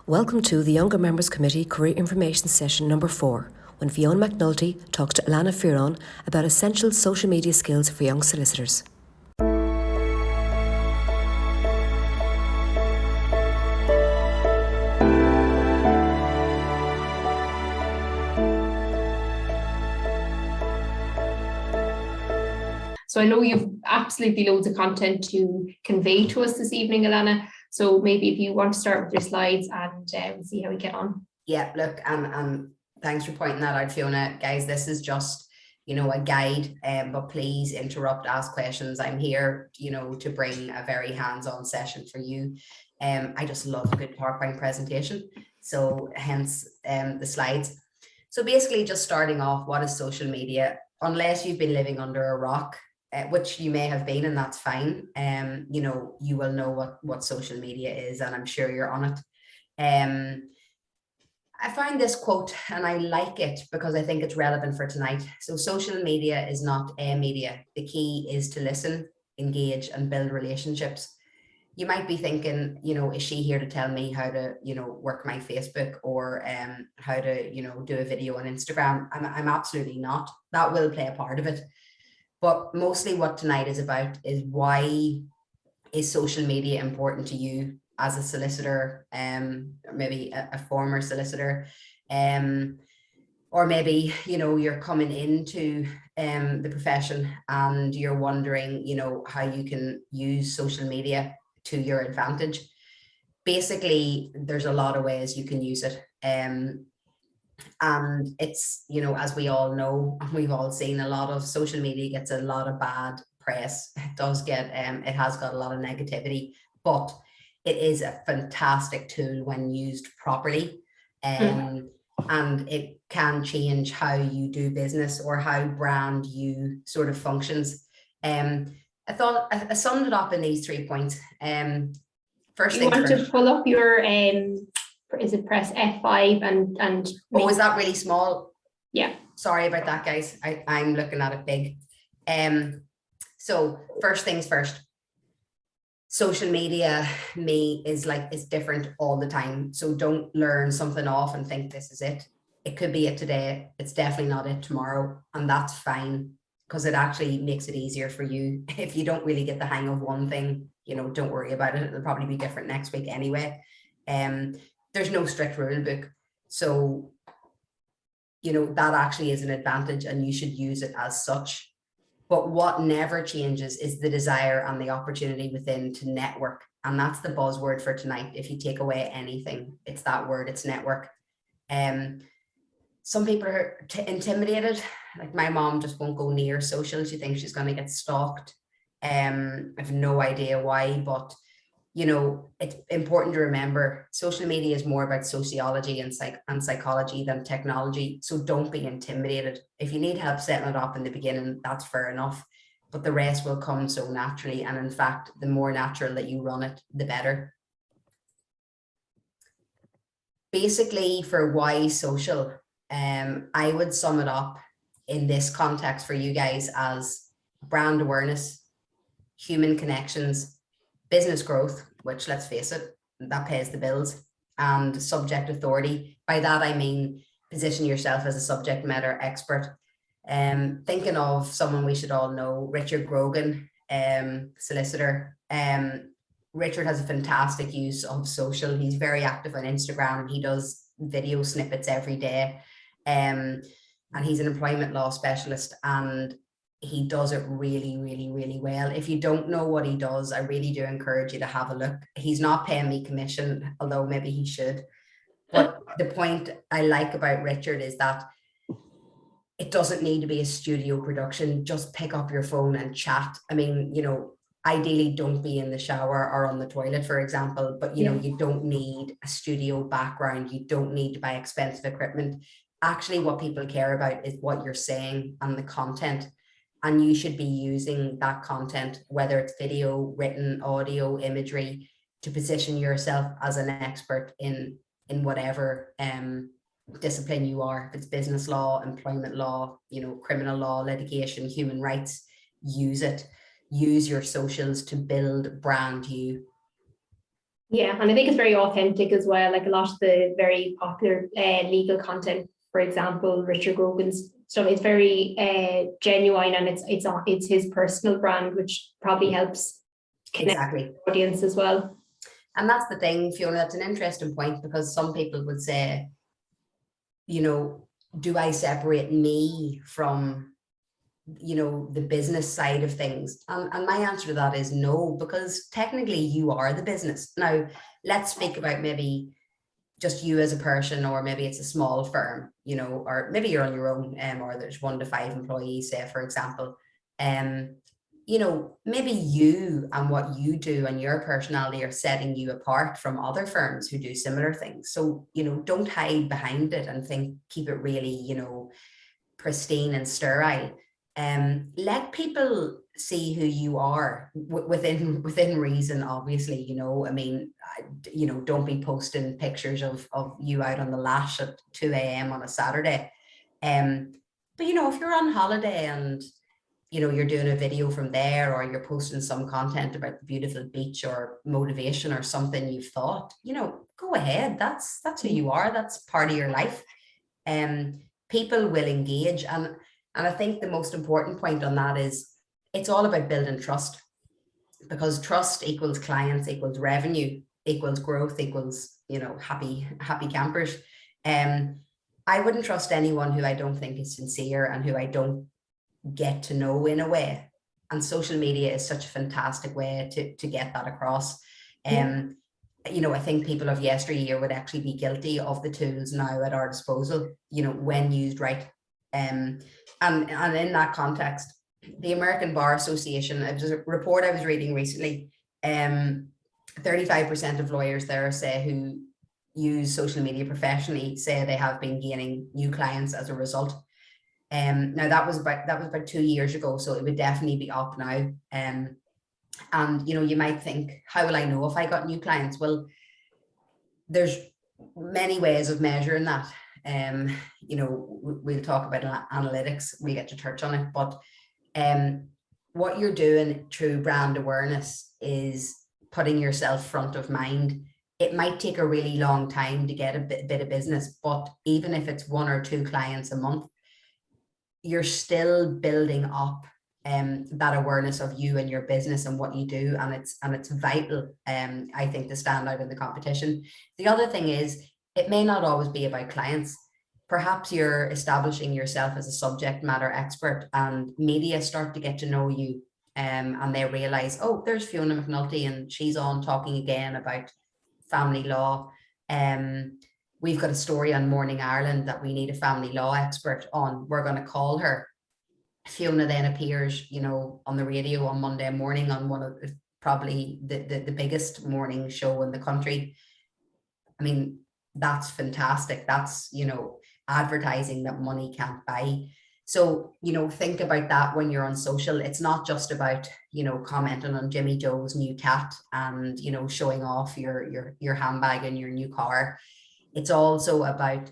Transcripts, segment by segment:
Welcome to the Younger Members Committee Career Information Session number 4, when Fiona McNulty talks to Alana Fearon about essential social media skills for young solicitors. So I know you've absolutely loads of content to convey to us this evening, Alana. So maybe if you want to start with your slides and we'll see how we get on. Yeah, look, and thanks for pointing that out, Fiona. Guys, this is just, a guide, but please interrupt, ask questions. I'm here, to bring a very hands-on session for you. I just love a good PowerPoint presentation. So hence the slides. So basically just starting off, what is social media? Unless you've been living under a rock, which you may have been, and that's fine. You will know what social media is, and I'm sure you're on it. I find this quote and I like it because I think it's relevant for tonight. So social media is not a media. The key is to listen, engage, and build relationships. You might be thinking, is she here to tell me how to, work my Facebook or how to, do a video on Instagram? I'm absolutely not. That will play a part of it. But mostly what tonight is about is why is social media important to you as a solicitor, or maybe a former solicitor, or maybe, you're coming into the profession and you're wondering, how you can use social media to your advantage. Basically, there's a lot of ways you can use it. And it's, as we all know, we've all seen, a lot of social media gets a lot of bad press. It does get, it has got a lot of negativity, but it is a fantastic tool when used properly. And it can change how you do business or how brand you sort of functions. I thought I summed it up in these 3 points. First, you want to pull up your is it press F5 and oh, is that really small? Yeah, sorry about that, guys. I'm looking at it big. So first things first, social media is different all the time. So don't learn something off and think this is it. It could be it today, it's definitely not it tomorrow, and that's fine, because it actually makes it easier for you. If you don't really get the hang of one thing, don't worry about it. It'll probably be different next week anyway. There's no strict rule book. So, that actually is an advantage and you should use it as such. But what never changes is the desire and the opportunity within to network. And that's the buzzword for tonight. If you take away anything, it's that word, it's network. Some people are intimidated. Like my mom just won't go near social. She thinks she's going to get stalked. I have no idea why, but it's important to remember social media is more about sociology and psychology than technology. So don't be intimidated. If you need help setting it up in the beginning, that's fair enough, but the rest will come so naturally. And in fact, the more natural that you run it, the better. Basically, for why social, I would sum it up in this context for you guys as brand awareness, human connections, business growth, which, let's face it, that pays the bills, and subject authority. By that, I mean, position yourself as a subject matter expert. Thinking of someone we should all know, Richard Grogan, solicitor. Richard has a fantastic use of social. He's very active on Instagram. He does video snippets every day. And he's an employment law specialist, and he does it really, really, really well. If you don't know what he does, I really do encourage you to have a look. He's not paying me commission, although maybe he should. But the point I like about Richard is that it doesn't need to be a studio production. Just pick up your phone and chat. I mean, ideally don't be in the shower or on the toilet, for example, but you don't need a studio background. You don't need to buy expensive equipment. Actually, what people care about is what you're saying and the content. And you should be using that content, whether it's video, written, audio, imagery, to position yourself as an expert in whatever discipline you are. If it's business law, employment law, criminal law, litigation, human rights, use it. Use your socials to build brand you. Yeah, and I think it's very authentic as well. Like a lot of the very popular legal content, for example, Richard Grogan's stuff, it's very genuine, and it's his personal brand, which probably helps connect Exactly. with the audience as well. And that's the thing, Fiona, that's an interesting point, because some people would say, you know, do I separate me from, you know, the business side of things? And my answer to that is no, because technically you are the business. Now, let's speak about maybe just you as a person, or maybe it's a small firm, you know, or maybe you're on your own, or there's 1 to 5 employees, say, for example. You know, maybe you and what you do and your personality are setting you apart from other firms who do similar things. So, you know, don't hide behind it and keep it really, you know, pristine and sterile. Let people see who you are within reason, obviously. You know, I mean, you know, don't be posting pictures of you out on the lash at 2 a.m. on a Saturday. But you know, if you're on holiday and you know, you're doing a video from there, or you're posting some content about the beautiful beach or motivation or something you've thought, you know, go ahead. That's who you are. That's part of your life. People will engage. And I think the most important point on that is it's all about building trust, because trust equals clients, equals revenue, equals growth, equals, you know, happy campers. I wouldn't trust anyone who I don't think is sincere and who I don't get to know in a way. And social media is such a fantastic way to get that across. You know, I think people of yesteryear would actually be guilty of the tools now at our disposal, you know, when used right. And in that context, the American Bar Association, it was a report I was reading recently, 35% of lawyers there say who use social media professionally say they have been gaining new clients as a result. Now that was about 2 years ago, so it would definitely be up now. And you know, you might think, how will I know if I got new clients? Well, there's many ways of measuring that. You know, we'll talk about analytics, we get to touch on it, but what you're doing through brand awareness is putting yourself front of mind. It might take a really long time to get a bit of business, but even if it's 1 or 2 clients a month, you're still building up that awareness of you and your business and what you do, and it's vital, I think, to stand out in the competition. The other thing is, it may not always be about clients. Perhaps you're establishing yourself as a subject matter expert, and media start to get to know you, and they realize, oh, there's Fiona McNulty and she's on talking again about family law. We've got a story on Morning Ireland that we need a family law expert on. We're going to call her. Fiona then appears, you know, on the radio on Monday morning on one of probably the biggest morning show in the country. I mean, that's fantastic. That's, you know, advertising that money can't buy. So, you know, think about that when you're on social. It's not just about, you know, commenting on Jimmy Joe's new cat and, you know, showing off your handbag and your new car. It's also about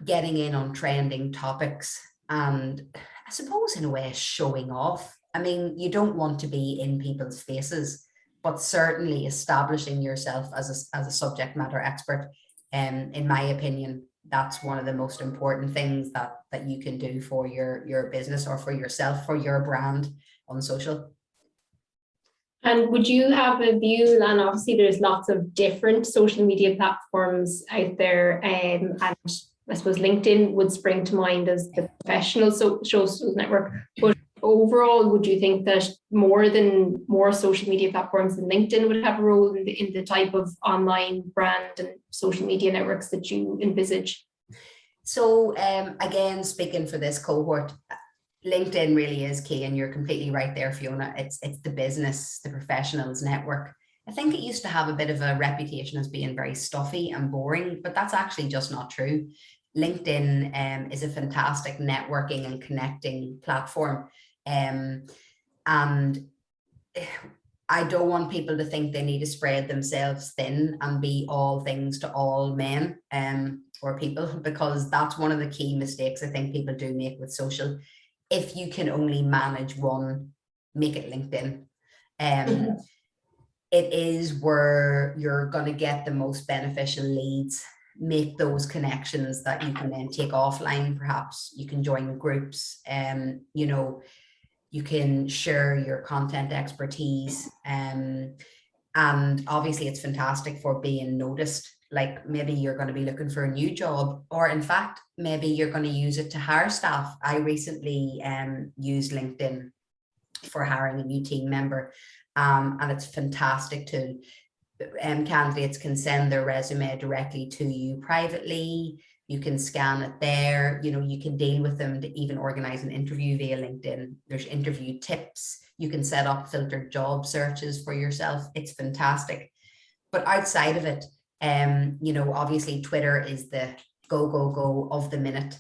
getting in on trending topics and, I suppose, in a way, showing off. I mean, you don't want to be in people's faces, but certainly establishing yourself as a subject matter expert. In my opinion, that's one of the most important things that you can do for your business, or for yourself, for your brand on social. And would you have a view, and obviously there's lots of different social media platforms out there, and I suppose LinkedIn would spring to mind as the professional social network, but overall, would you think that more social media platforms than LinkedIn would have a role in the type of online brand and social media networks that you envisage? So again, speaking for this cohort, LinkedIn really is key, and you're completely right there, Fiona. It's the business, the professionals network. I think it used to have a bit of a reputation as being very stuffy and boring, but that's actually just not true. LinkedIn is a fantastic networking and connecting platform. And I don't want people to think they need to spread themselves thin and be all things to all men or people, because that's one of the key mistakes I think people do make with social. If you can only manage one, make it LinkedIn. it is where you're going to get the most beneficial leads, make those connections that you can then take offline. Perhaps you can join groups, you know, you can share your content expertise, and obviously it's fantastic for being noticed. Like maybe you're going to be looking for a new job, or in fact maybe you're going to use it to hire staff. I recently used LinkedIn for hiring a new team member, and it's fantastic tool. Candidates can send their resume directly to you privately. You can scan it there. You know, you can deal with them to even organize an interview via LinkedIn. There's interview tips. You can set up filtered job searches for yourself. It's fantastic. But outside of it, you know, obviously Twitter is the go of the minute.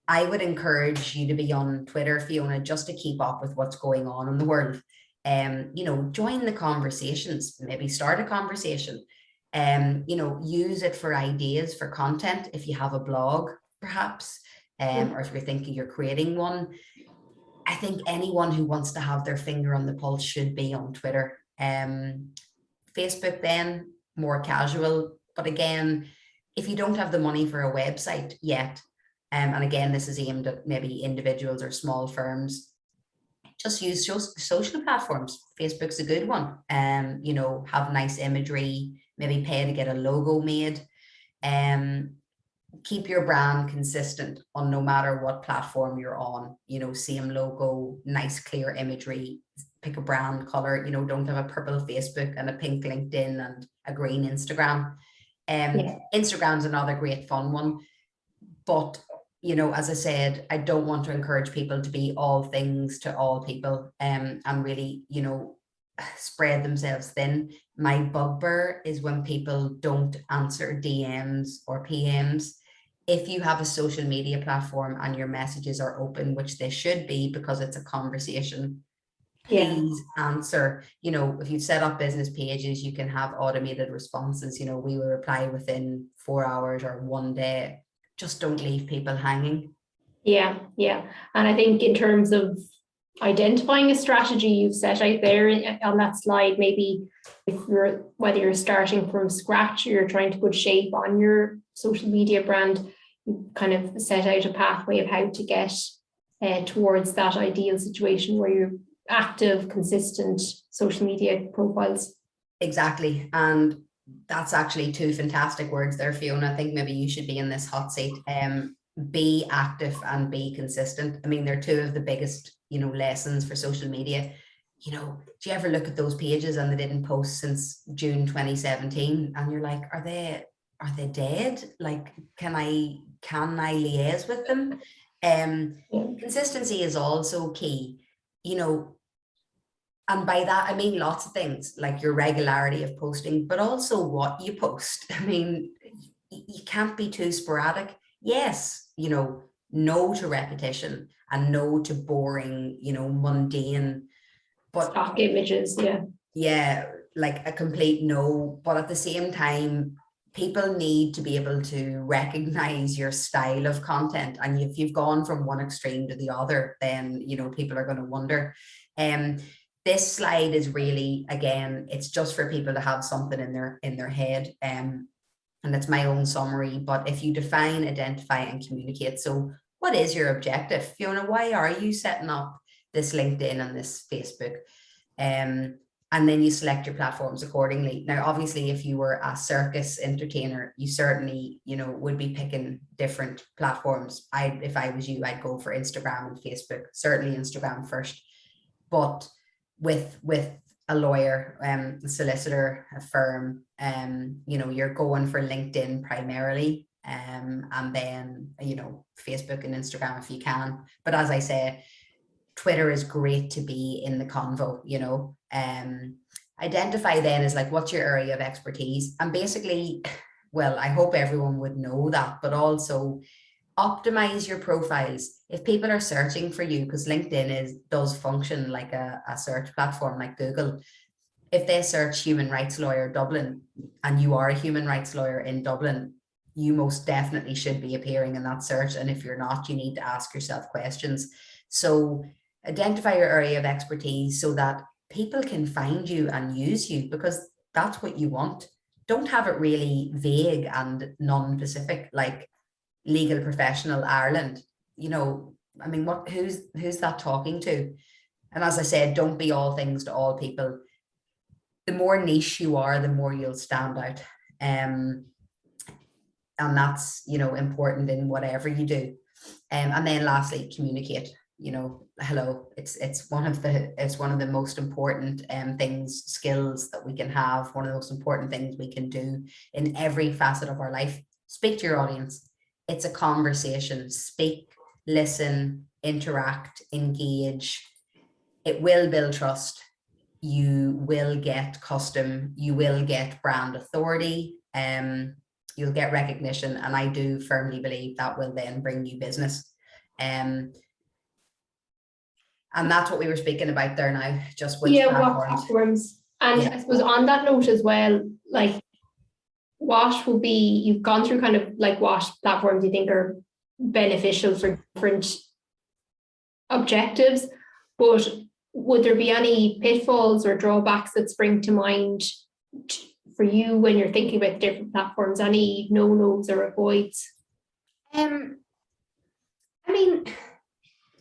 I would encourage you to be on Twitter, Fiona, just to keep up with what's going on in the world. You know, join the conversations, maybe start a conversation. You know, use it for ideas for content. If you have a blog, perhaps, or if you're thinking you're creating one, I think anyone who wants to have their finger on the pulse should be on Twitter. Facebook then, more casual. But again, if you don't have the money for a website yet, and again, this is aimed at maybe individuals or small firms, just use social platforms. Facebook's a good one. You know, have nice imagery, maybe pay to get a logo made. Keep your brand consistent on no matter what platform you're on. You know, same logo, nice clear imagery, pick a brand color. You know, don't have a purple Facebook and a pink LinkedIn and a green Instagram. Instagram's another great fun one, but you know, as I said, I don't want to encourage people to be all things to all people, and really, you know, spread themselves thin. My bugbear is when people don't answer DMs or PMs. If you have a social media platform and your messages are open, which they should be because it's a conversation, please answer. You know, if you set up business pages, you can have automated responses. You know, we will reply within 4 hours or 1 day. Just don't leave people hanging. Yeah. And I think in terms of identifying a strategy you've set out there on that slide, maybe whether you're starting from scratch or you're trying to put shape on your social media brand, you kind of set out a pathway of how to get towards that ideal situation where you're active, consistent social media profiles. Exactly. And that's actually two fantastic words there, Fiona. I think maybe you should be in this hot seat. Be active and be consistent. I mean, they're two of the biggest, you know, lessons for social media. You know, do you ever look at those pages and they didn't post since June 2017 and you're like, are they dead? Like, can I liaise with them? Consistency is also key, you know. And by that, I mean lots of things, like your regularity of posting, but also what you post. I mean, you can't be too sporadic. Yes, you know, no to repetition and no to boring, you know, mundane. But stock images, yeah, like a complete no. But at the same time, people need to be able to recognize your style of content. And if you've gone from one extreme to the other, then, you know, people are going to wonder. This slide is really, again, it's just for people to have something in their head. And it's my own summary. But if you define, identify, and communicate. So what is your objective? Fiona, why are you setting up this LinkedIn and this Facebook? And then you select your platforms accordingly. Now, obviously, if you were a circus entertainer, you certainly, you know, would be picking different platforms. If I was you, I'd go for Instagram and Facebook, certainly Instagram first. But with a lawyer, a solicitor, a firm, you know, you're going for LinkedIn primarily, and then, you know, Facebook and Instagram if you can. But as I say, Twitter is great to be in the convo, you know. Identify then is like, what's your area of expertise? And basically, well, I hope everyone would know that, but also optimize your profiles. If people are searching for you, because LinkedIn does function like a search platform like Google. If they search human rights lawyer Dublin and you are a human rights lawyer in Dublin, you most definitely should be appearing in that search. And if you're not, you need to ask yourself questions. So identify your area of expertise so that people can find you and use you, because that's what you want. Don't have it really vague and non-specific, like legal professional Ireland. You know, I mean, who's that talking to? And as I said, don't be all things to all people. The more niche you are, the more you'll stand out. And that's, you know, important in whatever you do. And then lastly, communicate. You know, hello, it's one of the most important skills that we can have, one of the most important things we can do in every facet of our life. Speak to your audience. It's a conversation. Speak, listen, interact, engage. It will build trust. You will get custom, you will get brand authority, you'll get recognition, and I do firmly believe that will then bring you business. And that's what we were speaking about there now, just with what platforms. And I suppose on that note as well, like what will be, you've gone through kind of like what platforms you think are beneficial for different objectives, but would there be any pitfalls or drawbacks that spring to mind for you when you're thinking about different platforms? Any no-nos or avoids? I mean,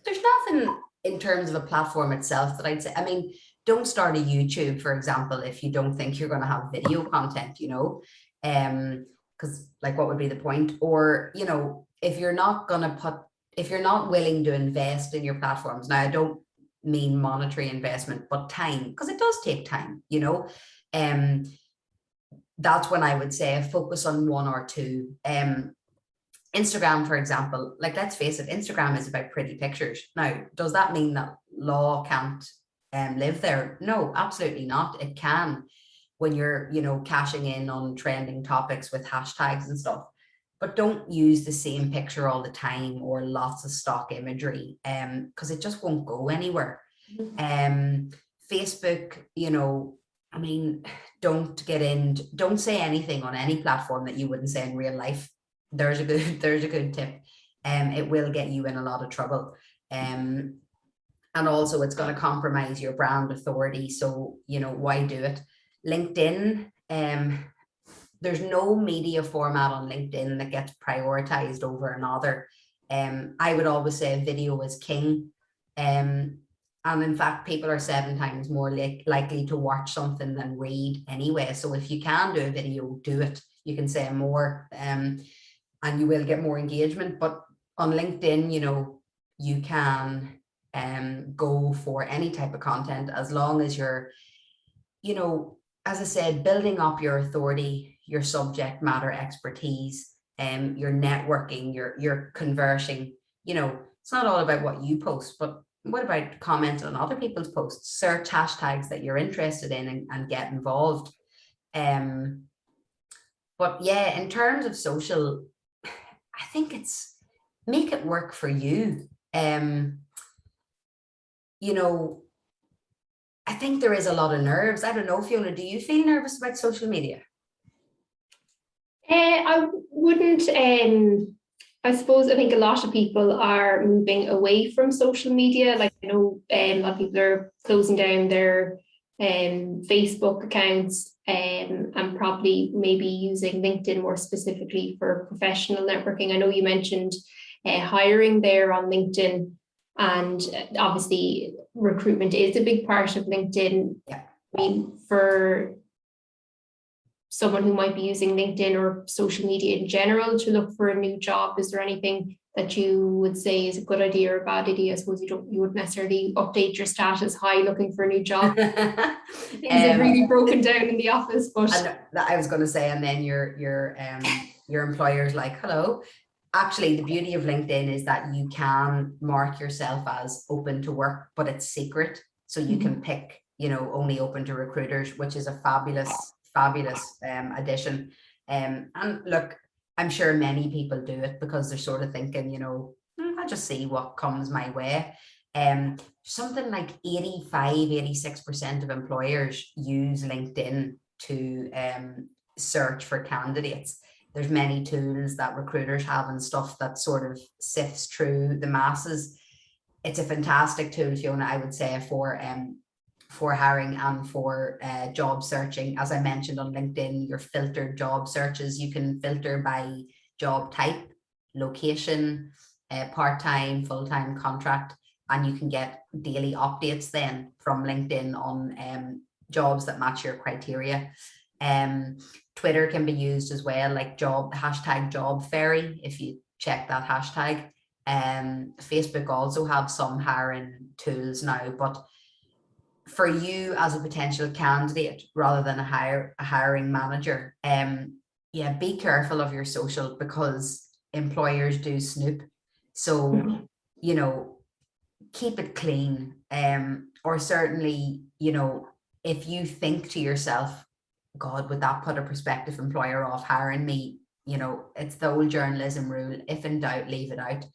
there's nothing in terms of a platform itself that I'd say. I mean, don't start a YouTube, for example, if you don't think you're going to have video content, you know, because like, what would be the point? Or, you know, if you're not willing to invest in your platforms, now I don't mean monetary investment, but time, because it does take time, you know, that's when I would say focus on one or two. Instagram, for example, like, let's face it, Instagram is about pretty pictures. Now, does that mean that law can't live there? No, absolutely not. It can, when you're, you know, cashing in on trending topics with hashtags and stuff. But don't use the same picture all the time or lots of stock imagery, because it just won't go anywhere. Facebook, you know, I mean, don't say anything on any platform that you wouldn't say in real life. There's a good tip. It will get you in a lot of trouble. And also it's going to compromise your brand authority. So, you know, why do it? LinkedIn, there's no media format on LinkedIn that gets prioritized over another. I would always say video is king. And in fact, people are 7 times more likely to watch something than read anyway. So if you can do a video, do it. You can say more, and you will get more engagement. But on LinkedIn, you know, you can go for any type of content, as long as you're, you know, as I said, building up your authority, your subject matter expertise, your networking, your converting. You know, it's not all about what you post, but what about comment on other people's posts? Search hashtags that you're interested in and get involved. But yeah, in terms of social, I think it's make it work for you. You know, I think there is a lot of nerves. I don't know, Fiona, do you feel nervous about social media? I wouldn't. I suppose I think a lot of people are moving away from social media. Like, I know a lot of people are closing down their Facebook accounts and probably maybe using LinkedIn more specifically for professional networking. I know you mentioned hiring there on LinkedIn, and obviously recruitment is a big part of LinkedIn. Yeah. I mean, for someone who might be using LinkedIn or social media in general to look for a new job, is there anything that you would say is a good idea or a bad idea? I suppose you wouldn't necessarily update your status high looking for a new job. Things have really broken down in the office, but I was going to say, and then your employer's like, hello. Actually, the beauty of LinkedIn is that you can mark yourself as open to work, but it's secret. So you can pick, you know, only open to recruiters, which is a fabulous addition. And look, I'm sure many people do it because they're sort of thinking, you know, I'll just see what comes my way. Something like 86% of employers use LinkedIn to search for candidates. There's many tools that recruiters have and stuff that sort of sifts through the masses. It's a fantastic tool, Fiona, I would say, for for hiring and for job searching. As I mentioned on LinkedIn, your filtered job searches, you can filter by job type, location, part-time, full-time, contract, and you can get daily updates then from LinkedIn on jobs that match your criteria. Twitter can be used as well, like hashtag job fairy, if you check that hashtag. Facebook also have some hiring tools now, but for you as a potential candidate rather than a hiring manager, yeah, be careful of your social, because employers do snoop. So, you know, keep it clean, or certainly, you know, if you think to yourself, God, would that put a prospective employer off hiring me? You know, it's the old journalism rule: if in doubt, leave it out,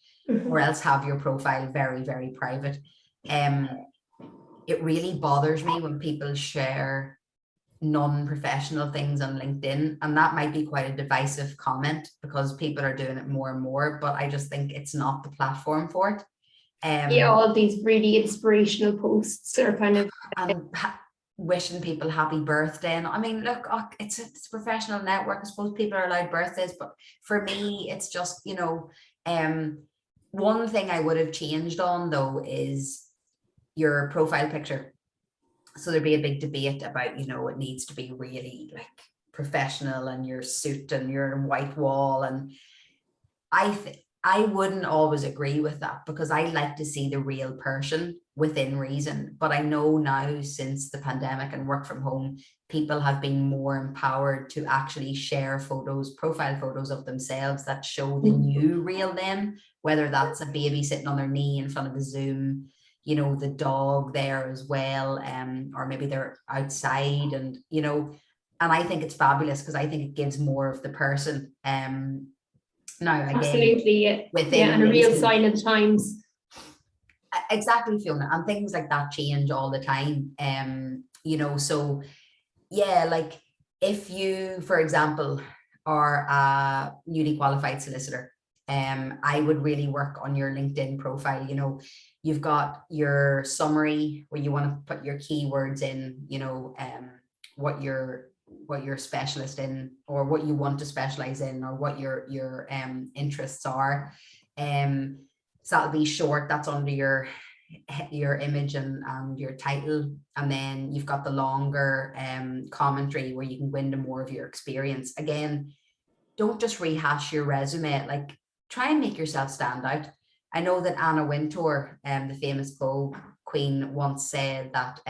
or else have your profile very, very private. It really bothers me when people share non-professional things on LinkedIn, and that might be quite a divisive comment because people are doing it more and more, but I just think it's not the platform for it. Yeah, all these really inspirational posts are kind of wishing people happy birthday. And I mean, look, it's a professional network. I suppose people are allowed birthdays, but for me, it's just, you know, one thing I would have changed on though is your profile picture. So there'd be a big debate about, you know, it needs to be really like professional and your suit and your white wall. And I wouldn't always agree with that, because I like to see the real person within reason. But I know now, since the pandemic and work from home, people have been more empowered to actually share photos, profile photos of themselves that show the new real them, whether that's a baby sitting on their knee in front of a Zoom, you know, the dog there as well, or maybe they're outside, and, you know, and I think it's fabulous because I think it gives more of the person. Now, again, absolutely, yeah, and a real sign of the times. Exactly, Fiona, and things like that change all the time. You know, so yeah, like if you, for example, are a newly qualified solicitor, I would really work on your LinkedIn profile. You know, you've got your summary where you want to put your keywords in, you know, what you're specialist in, or what you want to specialize in, or what your interests are. So that'll be short, that's under your image and your title. And then you've got the longer commentary where you can go into more of your experience. Again, don't just rehash your resume, like try and make yourself stand out. I know that Anna Wintour, the famous Vogue queen, once said that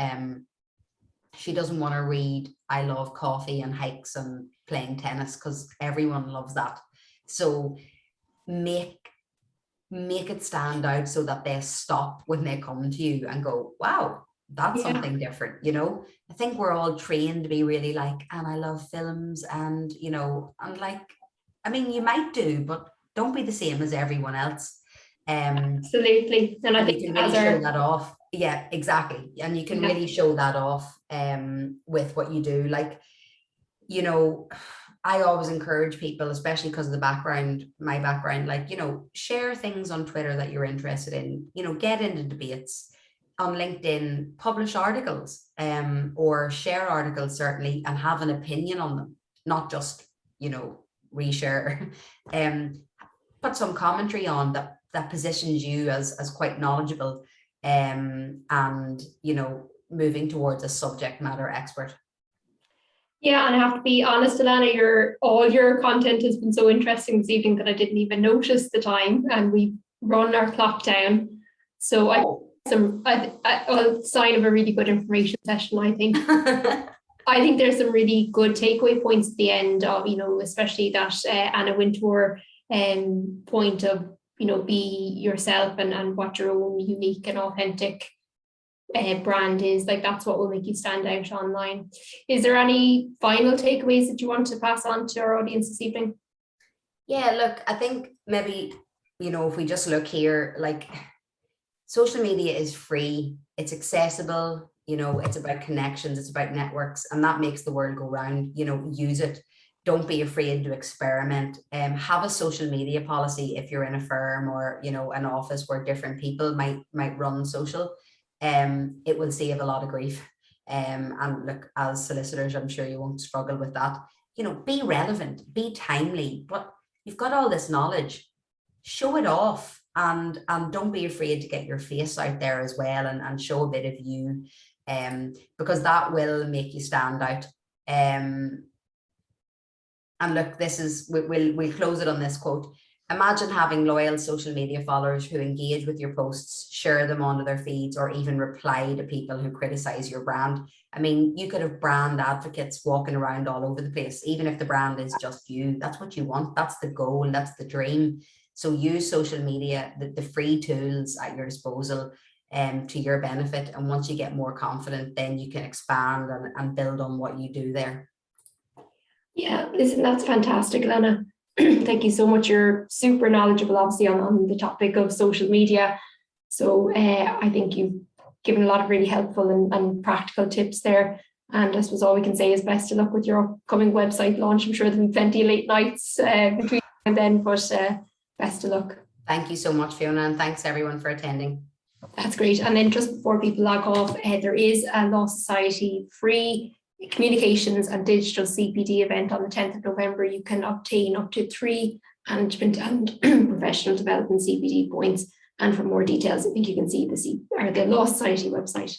she doesn't want to read "I love coffee and hikes and playing tennis" because everyone loves that. So make it stand out so that they stop when they come to you and go, wow, that's something different. You know, I think we're all trained to be really like, and I love films, and, you know, and like, I mean, you might do, but don't be the same as everyone else. Absolutely. And I think you can really show that off. Yeah, exactly. And you can really show that off with what you do. Like, you know, I always encourage people, especially because of my background, like, you know, share things on Twitter that you're interested in, you know, get into debates on LinkedIn, publish articles, or share articles, certainly, and have an opinion on them, not just, you know, reshare. Put some commentary on that positions you as quite knowledgeable, and, you know, moving towards a subject matter expert. Yeah, and I have to be honest, Alana, all your content has been so interesting this evening that I didn't even notice the time, and we've run our clock down. So a sign of a really good information session, I think. I think there's some really good takeaway points at the end of, you know, especially that Anna Wintour point of, you know, be yourself and what your own unique and authentic brand is. Like, that's what will make you stand out online. Is there any final takeaways that you want to pass on to our audience this evening? Yeah, look, I think maybe, you know, if we just look here, like, social media is free, it's accessible, you know, it's about connections, it's about networks, and that makes the world go round. You know, use it. Don't be afraid to experiment. Have a social media policy if you're in a firm or, you know, an office where different people might run social. It will save a lot of grief. And look, as solicitors, I'm sure you won't struggle with that. You know, be relevant, be timely, but you've got all this knowledge, show it off, and don't be afraid to get your face out there as well, and show a bit of you, because that will make you stand out. And look, this is, we'll close it on this quote. Imagine having loyal social media followers who engage with your posts, share them onto their feeds, or even reply to people who criticize your brand. I mean, you could have brand advocates walking around all over the place, even if the brand is just you. That's what you want. That's the goal. That's the dream. So use social media, the free tools at your disposal, to your benefit. And once you get more confident, then you can expand and build on what you do there. Yeah, listen, that's fantastic, Lana. Thank you so much. You're super knowledgeable, obviously, on the topic of social media. So I think you've given a lot of really helpful and practical tips there. And I suppose all we can say is best of luck with your upcoming website launch. I'm sure there'll be plenty of late nights between now and then, but best of luck. Thank you so much, Fiona, and thanks everyone for attending. That's great. And then just before people log off, there is a Law Society free communications and digital CPD event on the 10th of November. You can obtain up to 3 management and professional development CPD points. And for more details, I think you can see the Law Society website.